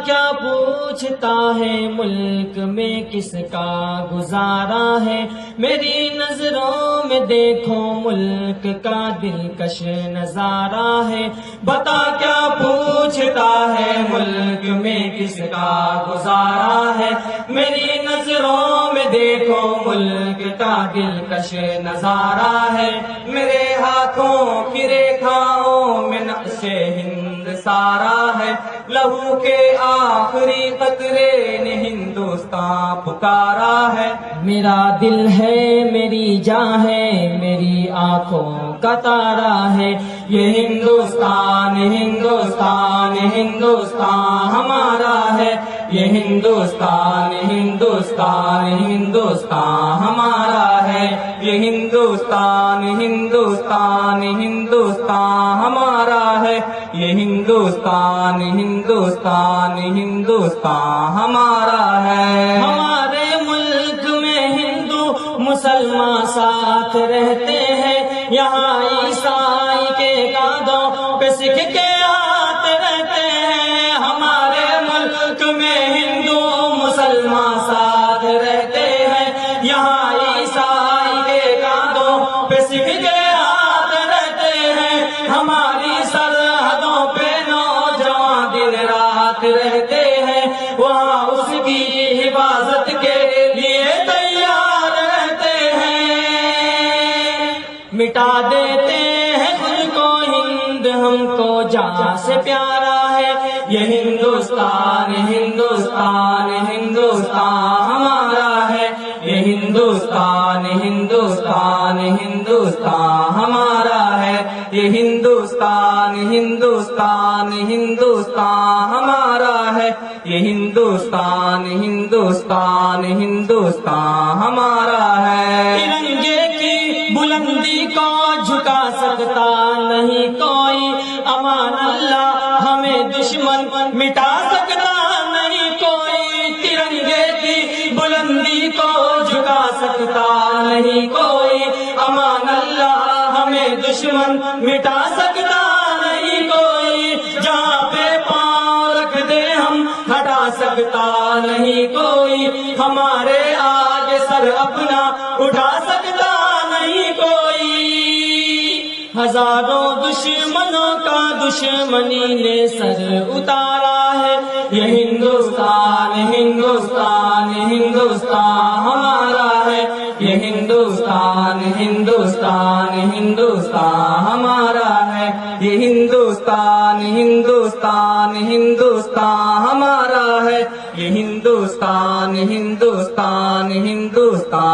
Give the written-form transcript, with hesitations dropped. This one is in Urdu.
کیا پوچھتا ہے ملک میں کس کا گزارا ہے، میری نظروں میں دیکھو ملک کا دلکش نظارہ ہے، بتا کیا پوچھتا ہے ملک میں کس کا گزارا ہے، میری نظروں میں دیکھو ملک کا دلکش نظارہ ہے، میرے ہاتھوں کی ریکھاؤں میں نقش ہند سارا ہے، لہو کے آخری قطرے نے ہندوستان پکارا ہے، میرا دل ہے میری جان ہے میری آنکھوں کا تارا ہے، یہ ہندوستان ہندوستان ہندوستان ہمارا ہے، یہ ہندوستان ہندوستان ہندوستان ہمارا ہے، یہ ہندوستان ہندوستان ہندوستان ہمارا ہے، یہ ہندوستان ہندوستان ہندوستان ہمارا ہے، ہمارے ملک میں ہندو مسلمان ساتھ رہتے ہیں، یہاں عیسائی کے کاندھوں پہ سکھ کے ہاتھ رہتے ہیں، ہمارے ملک میں ہندو مسلمان ساتھ رہتے ہیں، یہاں عیسائی کے کاندھوں پہ سکھ کے ہاتھ رہتے ہیں، ہماری سرحدوں پہ نوجوان دن رات رہتے ہیں، وہاں اس کی حفاظت کے لیے تیار رہتے ہیں، مٹا دیتے ہیں خود کو ہند ہم کو جان سے پیارا ہے، یہ ہندوستان ہندوستان ہندوستان ہمارا ہے، یہ ہندوستان ہندوستان ہندوستان ہمارا ہے، یہ ہندوستان ہندوستان ہندوستان ہمارا ہے، یہ ہندوستان ہندوستان ہندوستان ہمارا ہے، ترنگے کی بلندی کو جھکا سکتا نہیں کوئی، امان اللہ ہمیں دشمن مٹا سکتا نہیں کوئی، ترنگے کی بلندی کو جھکا سکتا نہیں کوئی، امان اللہ ہمیں دشمن مٹا سکتا نہیں کوئی، جہاں پہ پاؤں رکھ دے ہم ہٹا سکتا نہیں کوئی، ہمارے آگے سر اپنا اٹھا سکتا نہیں کوئی، ہزاروں دشمنوں کا دشمنی نے سر اتارا ہے، یہ ہندوستان ہندوستان ہندوستان ہمارا ہے، یہ ہندوستان ہندوستان ہندوستان ہمارا ہے، یہ ہندوستان ہندوستان ہندوستان ہمارا ہے، یہ ہندوستان ہندوستان ہندوستان